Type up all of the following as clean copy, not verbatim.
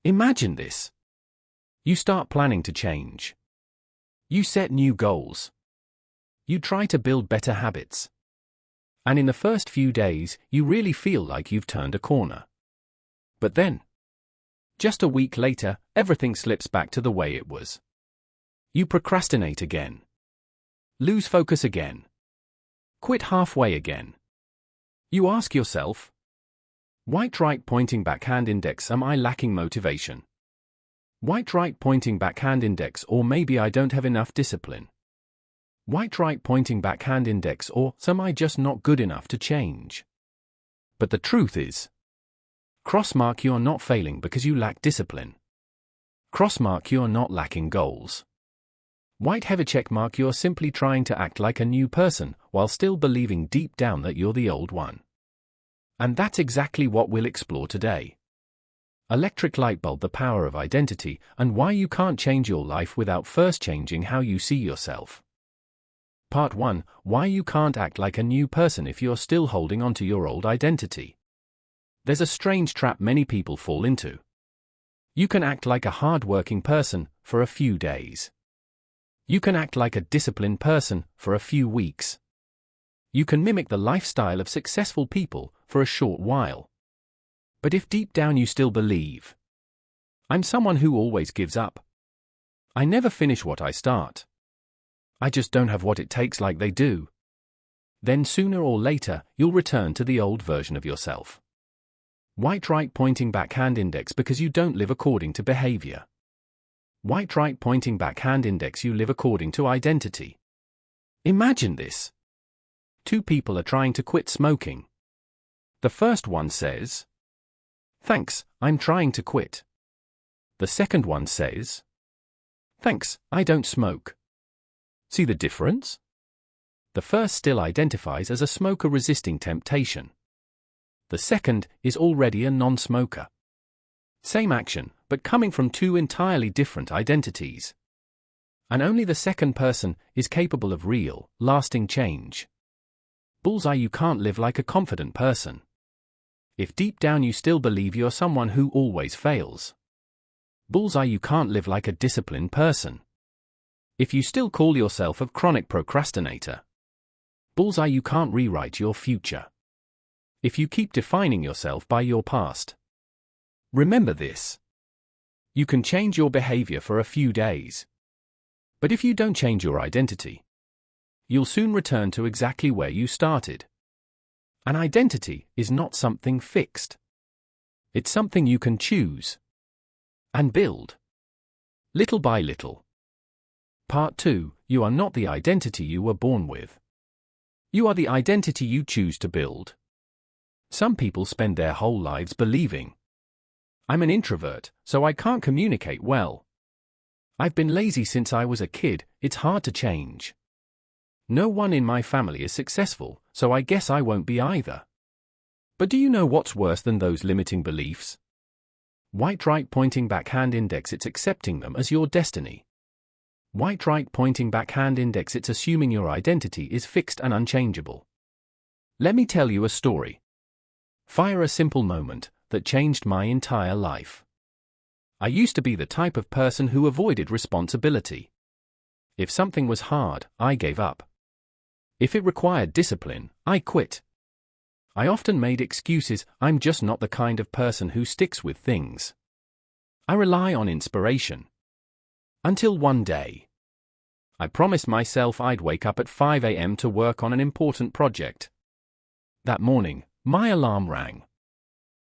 Imagine this. You start planning to change. You set new goals. You try to build better habits. And in the first few days, you really feel like you've turned a corner. But then, just a week later, everything slips back to the way it was. You procrastinate again. Lose focus again. Quit halfway again. You ask yourself, white right pointing backhand index, am I lacking motivation? White right pointing backhand index, or maybe I don't have enough discipline. White right pointing backhand index, or am I just not good enough to change? But the truth is, cross mark, you're not failing because you lack discipline. Cross mark, you're not lacking goals. White heavy check mark, you're simply trying to act like a new person while still believing deep down that you're the old one. And that's exactly what we'll explore today. Electric light bulb, the power of identity, and why you can't change your life without first changing how you see yourself. Part 1. Why you can't act like a new person if you're still holding on to your old identity. There's a strange trap many people fall into. You can act like a hard-working person for a few days. You can act like a disciplined person for a few weeks. You can mimic the lifestyle of successful people for a short while. But if deep down you still believe, I'm someone who always gives up. I never finish what I start. I just don't have what it takes like they do. Then sooner or later, you'll return to the old version of yourself. White right pointing backhand index, because you don't live according to behavior. White right pointing backhand index, you live according to identity. Imagine this. Two people are trying to quit smoking. The first one says, "Thanks, I'm trying to quit." The second one says, "Thanks, I don't smoke." See the difference? The first still identifies as a smoker resisting temptation. The second is already a non-smoker. Same action, but coming from two entirely different identities. And only the second person is capable of real, lasting change. Bullseye, you can't live like a confident person if deep down you still believe you're someone who always fails. Bullseye, you can't live like a disciplined person if you still call yourself a chronic procrastinator. Bullseye, you can't rewrite your future if you keep defining yourself by your past. Remember this. You can change your behavior for a few days. But if you don't change your identity, you'll soon return to exactly where you started. An identity is not something fixed. It's something you can choose and build, little by little. Part 2. You are not the identity you were born with. You are the identity you choose to build. Some people spend their whole lives believing, I'm an introvert, so I can't communicate well. I've been lazy since I was a kid, it's hard to change. No one in my family is successful, so I guess I won't be either. But do you know what's worse than those limiting beliefs? White right pointing backhand index, it's accepting them as your destiny. White right pointing backhand index, it's assuming your identity is fixed and unchangeable. Let me tell you a story. Fire a simple moment that changed my entire life. I used to be the type of person who avoided responsibility. If something was hard, I gave up. If it required discipline, I quit. I often made excuses. I'm just not the kind of person who sticks with things. I rely on inspiration. Until one day, I promised myself I'd wake up at 5 a.m. to work on an important project. That morning, my alarm rang.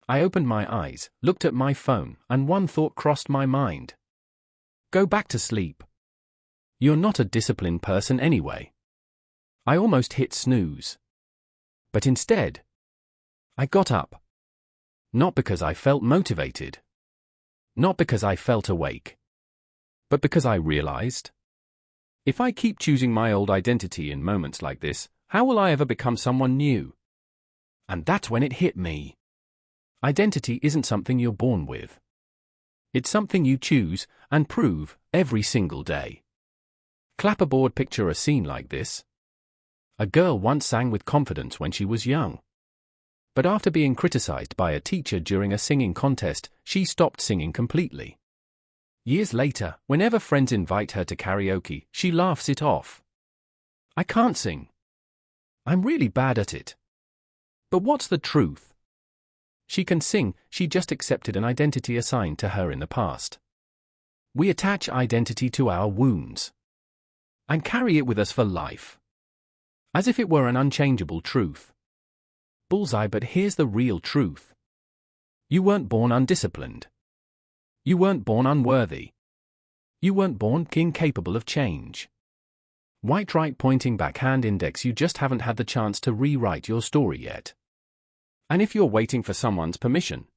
I opened my eyes, looked at my phone, and one thought crossed my mind. Go back to sleep. You're not a disciplined person anyway. I almost hit snooze. But instead, I got up. Not because I felt motivated. Not because I felt awake. But because I realized, if I keep choosing my old identity in moments like this, how will I ever become someone new? And that's when it hit me. Identity isn't something you're born with. It's something you choose and prove every single day. Clapperboard, picture a scene like this. A girl once sang with confidence when she was young. But after being criticized by a teacher during a singing contest, she stopped singing completely. Years later, whenever friends invite her to karaoke, she laughs it off. "I can't sing. I'm really bad at it." But what's the truth? She can sing, she just accepted an identity assigned to her in the past. We attach identity to our wounds and carry it with us for life, as if it were an unchangeable truth. Bullseye, but here's the real truth. You weren't born undisciplined. You weren't born unworthy. You weren't born incapable of change. White right pointing backhand index, you just haven't had the chance to rewrite your story yet. And if you're waiting for someone's permission,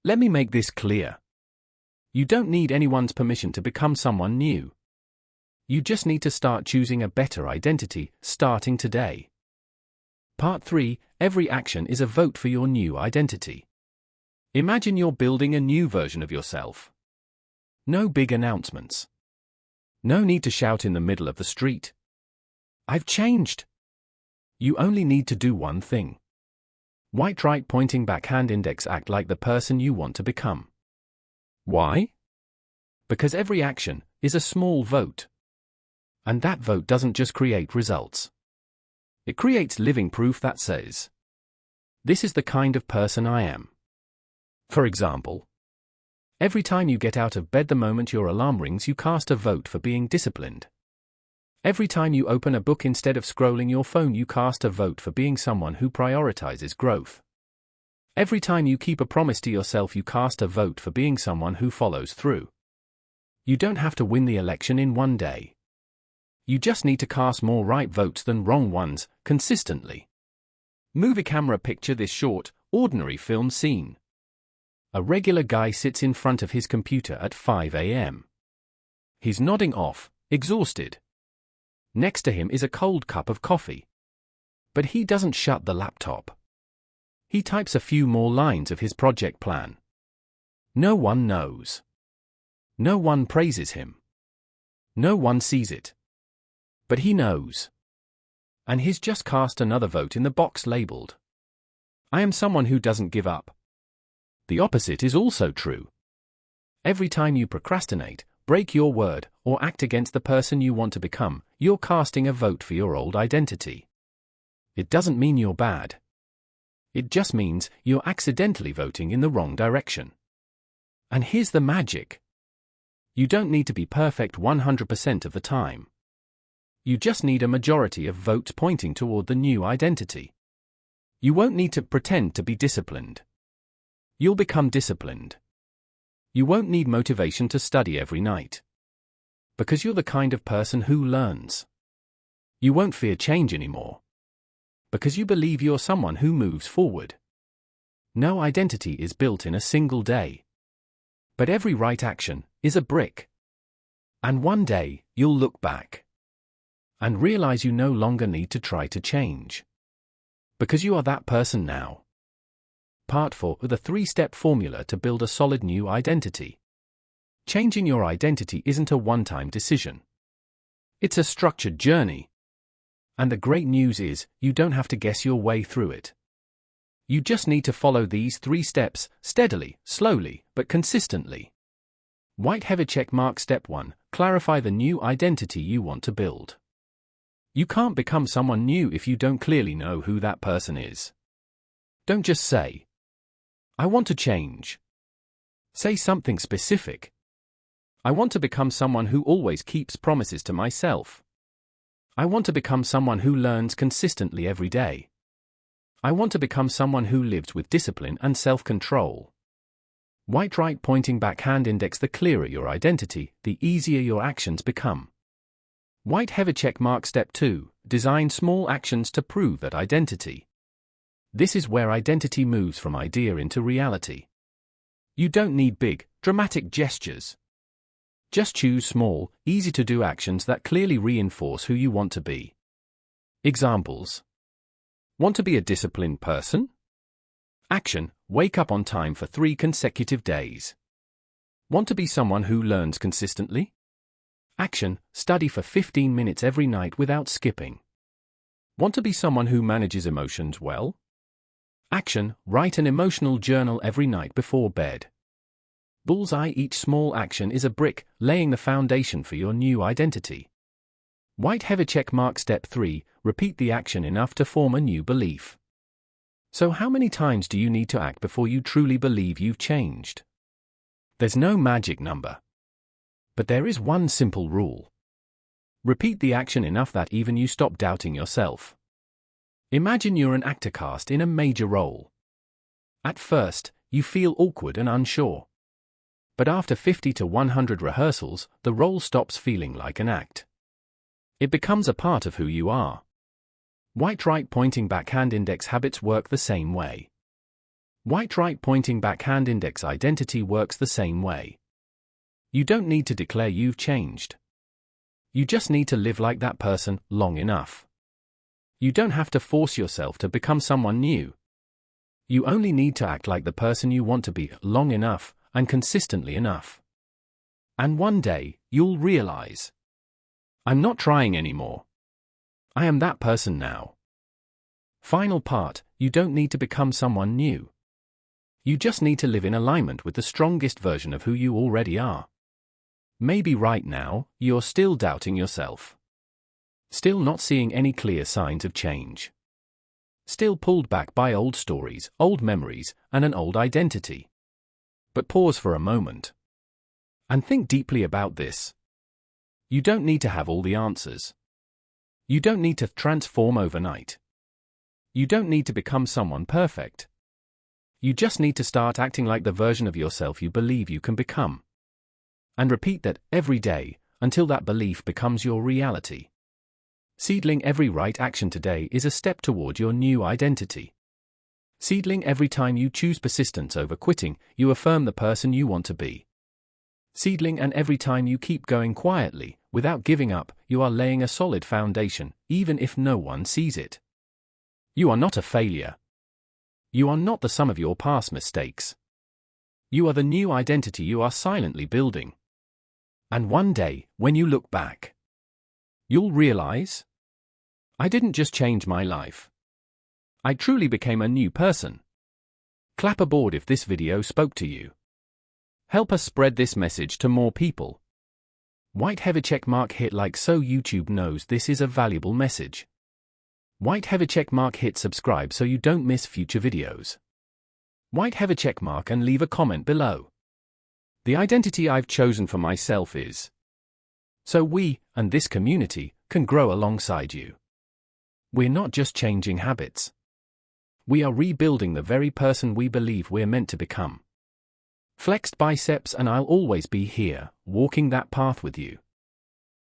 let me make this clear. You don't need anyone's permission to become someone new. You just need to start choosing a better identity, starting today. Part 3, every action is a vote for your new identity. Imagine you're building a new version of yourself. No big announcements. No need to shout in the middle of the street, "I've changed." You only need to do one thing. White right pointing backhand index, act like the person you want to become. Why? Because every action is a small vote. And that vote doesn't just create results. It creates living proof that says, "This is the kind of person I am." For example, every time you get out of bed the moment your alarm rings, you cast a vote for being disciplined. Every time you open a book instead of scrolling your phone, you cast a vote for being someone who prioritizes growth. Every time you keep a promise to yourself, you cast a vote for being someone who follows through. You don't have to win the election in one day. You just need to cast more right votes than wrong ones, consistently. Movie camera, picture this short, ordinary film scene. A regular guy sits in front of his computer at 5 a.m. He's nodding off, exhausted. Next to him is a cold cup of coffee. But he doesn't shut the laptop. He types a few more lines of his project plan. No one knows. No one praises him. No one sees it. But he knows. And he's just cast another vote in the box labeled, "I am someone who doesn't give up." The opposite is also true. Every time you procrastinate, break your word, or act against the person you want to become, you're casting a vote for your old identity. It doesn't mean you're bad. It just means you're accidentally voting in the wrong direction. And here's the magic. You don't need to be perfect 100% of the time. You just need a majority of votes pointing toward the new identity. You won't need to pretend to be disciplined. You'll become disciplined. You won't need motivation to study every night. Because you're the kind of person who learns. You won't fear change anymore. Because you believe you're someone who moves forward. No identity is built in a single day. But every right action is a brick. And one day, you'll look back and realize you no longer need to try to change. Because you are that person now. Part 4, with a 3-step formula to build a solid new identity. Changing your identity isn't a one-time decision. It's a structured journey. And the great news is, you don't have to guess your way through it. You just need to follow these 3 steps, steadily, slowly, but consistently. White heavy check mark. Step 1, clarify the new identity you want to build. You can't become someone new if you don't clearly know who that person is. Don't just say, "I want to change." Say something specific. I want to become someone who always keeps promises to myself. I want to become someone who learns consistently every day. I want to become someone who lives with discipline and self-control. White right pointing backhand index, the clearer your identity, the easier your actions become. White heavy check mark. Step 2, design small actions to prove that identity. This is where identity moves from idea into reality. You don't need big, dramatic gestures. Just choose small, easy-to-do actions that clearly reinforce who you want to be. Examples. Want to be a disciplined person? Action, wake up on time for 3 consecutive days. Want to be someone who learns consistently? Action, study for 15 minutes every night without skipping. Want to be someone who manages emotions well? Action: write an emotional journal every night before bed. Bullseye: each small action is a brick, laying the foundation for your new identity. White heavy check mark. Step 3, repeat the action enough to form a new belief. So how many times do you need to act before you truly believe you've changed? There's no magic number. But there is one simple rule. Repeat the action enough that even you stop doubting yourself. Imagine you're an actor cast in a major role. At first, you feel awkward and unsure. But after 50 to 100 rehearsals, the role stops feeling like an act. It becomes a part of who you are. White right pointing backhand index habits work the same way. White right pointing backhand index identity works the same way. You don't need to declare you've changed. You just need to live like that person long enough. You don't have to force yourself to become someone new. You only need to act like the person you want to be long enough and consistently enough. And one day, you'll realize, I'm not trying anymore. I am that person now. Final part: you don't need to become someone new. You just need to live in alignment with the strongest version of who you already are. Maybe right now, you're still doubting yourself. Still not seeing any clear signs of change. Still pulled back by old stories, old memories, and an old identity. But pause for a moment. And think deeply about this. You don't need to have all the answers. You don't need to transform overnight. You don't need to become someone perfect. You just need to start acting like the version of yourself you believe you can become. And repeat that every day, until that belief becomes your reality. Seedling: every right action today is a step toward your new identity. Seedling: every time you choose persistence over quitting, you affirm the person you want to be. Seedling: and every time you keep going quietly, without giving up, you are laying a solid foundation, even if no one sees it. You are not a failure. You are not the sum of your past mistakes. You are the new identity you are silently building. And one day, when you look back, you'll realize, I didn't just change my life. I truly became a new person. Clap aboard if this video spoke to you. Help us spread this message to more people. White heavy check mark. Hit like so YouTube knows this is a valuable message. White heavy check mark. Hit subscribe so you don't miss future videos. White heavy check mark and leave a comment below. The identity I've chosen for myself is. So we, and this community, can grow alongside you. We're not just changing habits. We are rebuilding the very person we believe we're meant to become. Flexed biceps, and I'll always be here, walking that path with you.